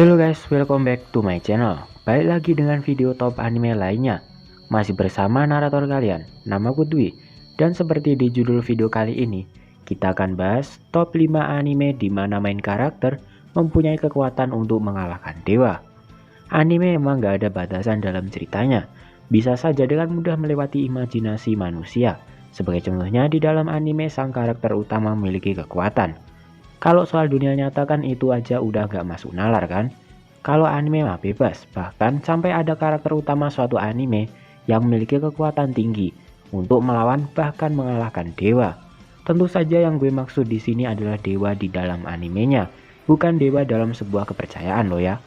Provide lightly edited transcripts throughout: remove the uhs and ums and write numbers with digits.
Halo guys, welcome back to my channel. Balik lagi dengan video top anime lainnya. Masih bersama narator kalian, namaku Dwi. Dan seperti di judul video kali ini, kita akan bahas top 5 anime di mana main karakter mempunyai kekuatan untuk mengalahkan dewa. Anime emang gak ada batasan dalam ceritanya, bisa saja dengan mudah melewati imajinasi manusia. Sebagai contohnya di dalam anime sang karakter utama memiliki kekuatan. Kalau soal dunia nyata kan itu aja udah gak masuk nalar kan. Kalau anime mah bebas, bahkan sampai ada karakter utama suatu anime yang memiliki kekuatan tinggi untuk melawan bahkan mengalahkan dewa. Tentu saja yang gue maksud di sini adalah dewa di dalam animenya, bukan dewa dalam sebuah kepercayaan loh ya.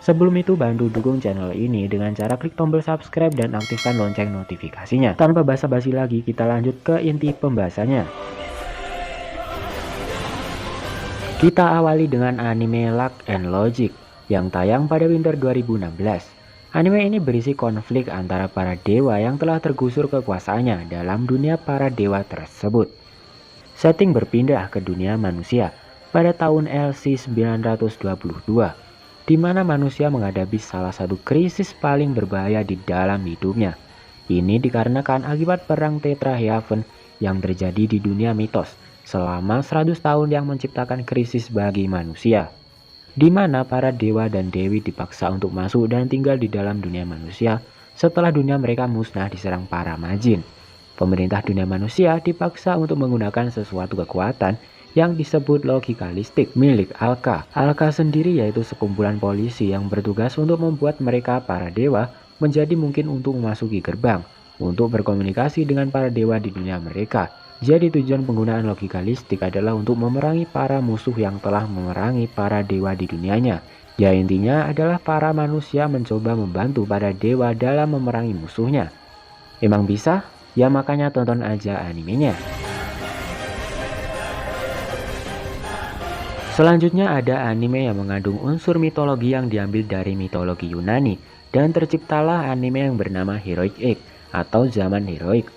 Sebelum itu bantu dukung channel ini dengan cara klik tombol subscribe dan aktifkan lonceng notifikasinya. Tanpa basa-basi lagi kita lanjut ke inti pembahasannya. Kita awali dengan anime Lock and Logic yang tayang pada winter 2016. Anime ini berisi konflik antara para dewa yang telah tergusur kekuasaannya dalam dunia para dewa tersebut. Setting berpindah ke dunia manusia pada tahun LC 922, di mana manusia menghadapi salah satu krisis paling berbahaya di dalam hidupnya. Ini dikarenakan akibat perang Tetraheaven yang terjadi di dunia mitos selama 100 tahun yang menciptakan krisis bagi manusia, di mana para dewa dan dewi dipaksa untuk masuk dan tinggal di dalam dunia manusia setelah dunia mereka musnah diserang para majin. Pemerintah dunia manusia dipaksa untuk menggunakan sesuatu kekuatan yang disebut logikalistik milik Alka. Alka sendiri yaitu sekumpulan polisi yang bertugas untuk membuat mereka para dewa menjadi mungkin untuk memasuki gerbang untuk berkomunikasi dengan para dewa di dunia mereka. Jadi tujuan penggunaan logikalistik adalah untuk memerangi para musuh yang telah memerangi para dewa di dunianya. Ya intinya adalah para manusia mencoba membantu para dewa dalam memerangi musuhnya. Emang bisa? Ya makanya tonton aja animenya. Selanjutnya ada anime yang mengandung unsur mitologi yang diambil dari mitologi Yunani. Dan terciptalah anime yang bernama Heroic Age atau Zaman Heroik.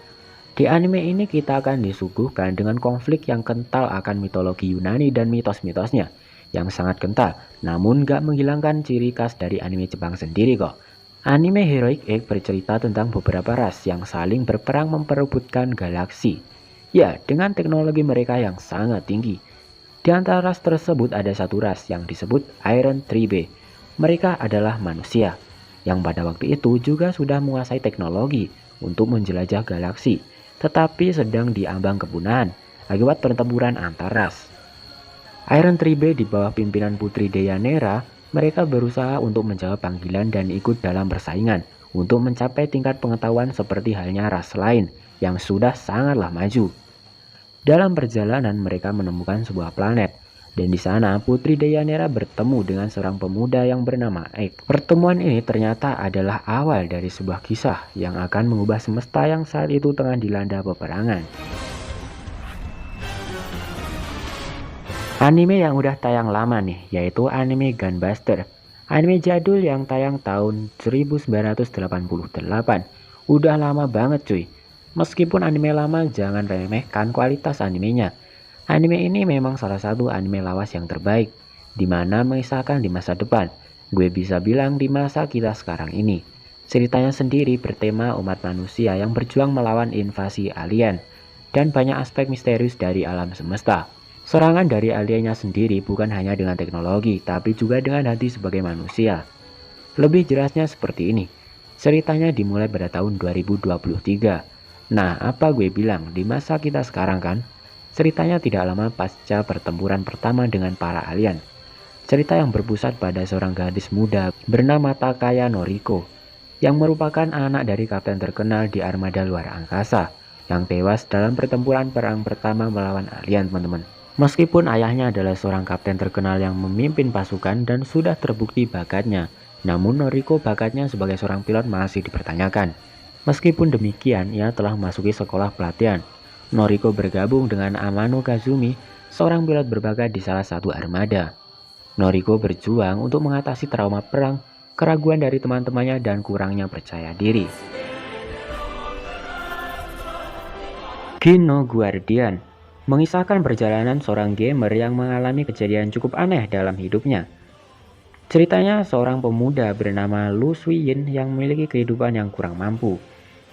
Di anime ini kita akan disuguhkan dengan konflik yang kental akan mitologi Yunani dan mitos-mitosnya yang sangat kental, namun gak menghilangkan ciri khas dari anime Jepang sendiri kok. Anime Heroic Age bercerita tentang beberapa ras yang saling berperang memperebutkan galaksi. Ya, dengan teknologi mereka yang sangat tinggi. Di antara ras tersebut ada satu ras yang disebut Iron Tribe. Mereka adalah manusia, yang pada waktu itu juga sudah menguasai teknologi untuk menjelajah galaksi, tetapi sedang diambang kepunahan akibat pertempuran antar ras. Iron Tribe di bawah pimpinan Putri Deianira, mereka berusaha untuk menjawab panggilan dan ikut dalam persaingan untuk mencapai tingkat pengetahuan seperti halnya ras lain yang sudah sangatlah maju. Dalam perjalanan mereka menemukan sebuah planet, dan di sana Putri Deianira bertemu dengan seorang pemuda yang bernama Ek. Pertemuan ini ternyata adalah awal dari sebuah kisah yang akan mengubah semesta yang saat itu tengah dilanda peperangan. Anime yang udah tayang lama nih, yaitu anime Gunbuster. Anime jadul yang tayang tahun 1988. Udah lama banget cuy. Meskipun anime lama, jangan remehkan kualitas animenya. Anime ini memang salah satu anime lawas yang terbaik, dimana mengisahkan di masa depan. Gue bisa bilang di masa kita sekarang ini. Ceritanya sendiri bertema umat manusia yang berjuang melawan invasi alien, dan banyak aspek misterius dari alam semesta. Serangan dari aliennya sendiri bukan hanya dengan teknologi, tapi juga dengan hati sebagai manusia. Lebih jelasnya seperti ini. Ceritanya dimulai pada tahun 2023. Nah, apa gue bilang di masa kita sekarang kan? Ceritanya tidak lama pasca pertempuran pertama dengan para alien. Cerita yang berpusat pada seorang gadis muda bernama Takaya Noriko, yang merupakan anak dari kapten terkenal di armada luar angkasa, yang tewas dalam pertempuran perang pertama melawan alien teman-teman. Meskipun ayahnya adalah seorang kapten terkenal yang memimpin pasukan dan sudah terbukti bakatnya, namun Noriko bakatnya sebagai seorang pilot masih dipertanyakan. Meskipun demikian, ia telah memasuki sekolah pelatihan. Noriko bergabung dengan Amano Kazumi, seorang pilot berbakat di salah satu armada. Noriko berjuang untuk mengatasi trauma perang, keraguan dari teman-temannya, dan kurangnya percaya diri. Gino Guardian mengisahkan perjalanan seorang gamer yang mengalami kejadian cukup aneh dalam hidupnya. Ceritanya seorang pemuda bernama Lu Suiyin yang memiliki kehidupan yang kurang mampu.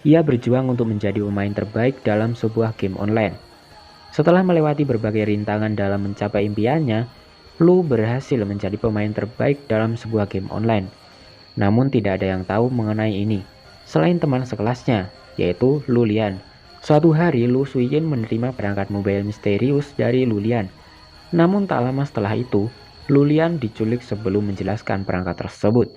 Ia berjuang untuk menjadi pemain terbaik dalam sebuah game online. Setelah melewati berbagai rintangan dalam mencapai impiannya, Lu berhasil menjadi pemain terbaik dalam sebuah game online. Namun tidak ada yang tahu mengenai ini, selain teman sekelasnya, yaitu Lu Lian. Suatu hari Lu Suiyin menerima perangkat mobile misterius dari Lu Lian. Namun tak lama setelah itu, Lu Lian diculik sebelum menjelaskan perangkat tersebut.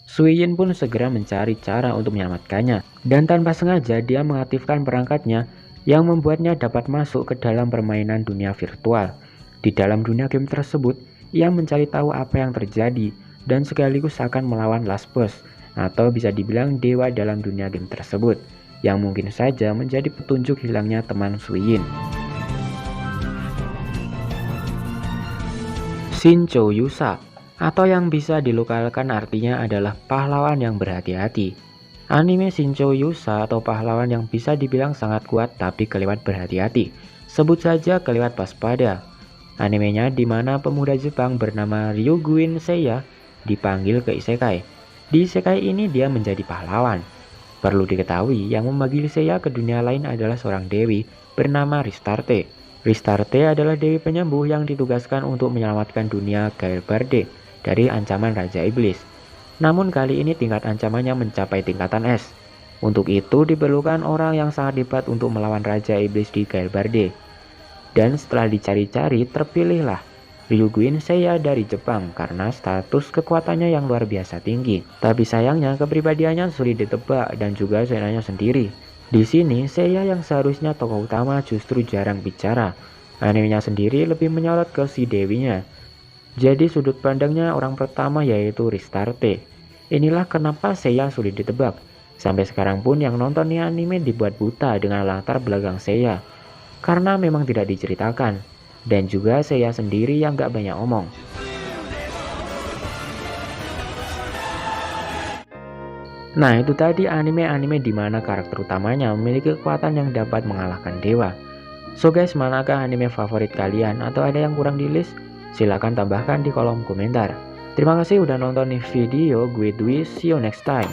Suiyin pun segera mencari cara untuk menyelamatkannya, dan tanpa sengaja dia mengaktifkan perangkatnya yang membuatnya dapat masuk ke dalam permainan dunia virtual. Di dalam dunia game tersebut, ia mencari tahu apa yang terjadi dan sekaligus akan melawan last boss, atau bisa dibilang dewa dalam dunia game tersebut, yang mungkin saja menjadi petunjuk hilangnya teman Suiyin. Shincho Yusa, atau yang bisa dilokalkan artinya adalah pahlawan yang berhati-hati. Anime Shincho Yusa atau pahlawan yang bisa dibilang sangat kuat tapi kelewat berhati-hati. Sebut saja kelewat waspada. Animenya di mana pemuda Jepang bernama Ryuguin Seiya dipanggil ke isekai. Di isekai ini dia menjadi pahlawan. Perlu diketahui yang memanggil Seiya ke dunia lain adalah seorang dewi bernama Ristarte. Ristarte adalah dewi penyembuh yang ditugaskan untuk menyelamatkan dunia Gaelbarde dari ancaman Raja Iblis. Namun kali ini tingkat ancamannya mencapai tingkatan es. Untuk itu diperlukan orang yang sangat hebat untuk melawan Raja Iblis di Gaelbarde. Dan setelah dicari-cari terpilihlah Ryuguin Seiya dari Jepang karena status kekuatannya yang luar biasa tinggi. Tapi sayangnya kepribadiannya sulit ditebak dan juga zonanya sendiri. Di sini Seiya yang seharusnya tokoh utama justru jarang bicara. Animenya sendiri lebih menyorot ke si dewinya. Jadi sudut pandangnya orang pertama yaitu Ristarte. Inilah kenapa Seiya sulit ditebak. Sampai sekarang pun yang nonton anime dibuat buta dengan latar belakang Seiya, karena memang tidak diceritakan. Dan juga Seiya sendiri yang gak banyak omong. Nah itu tadi anime-anime di mana karakter utamanya memiliki kekuatan yang dapat mengalahkan dewa. So guys, manakah anime favorit kalian atau ada yang kurang di list? Silahkan tambahkan di kolom komentar. Terima kasih udah nonton nih video, gue Dwi, see you next time.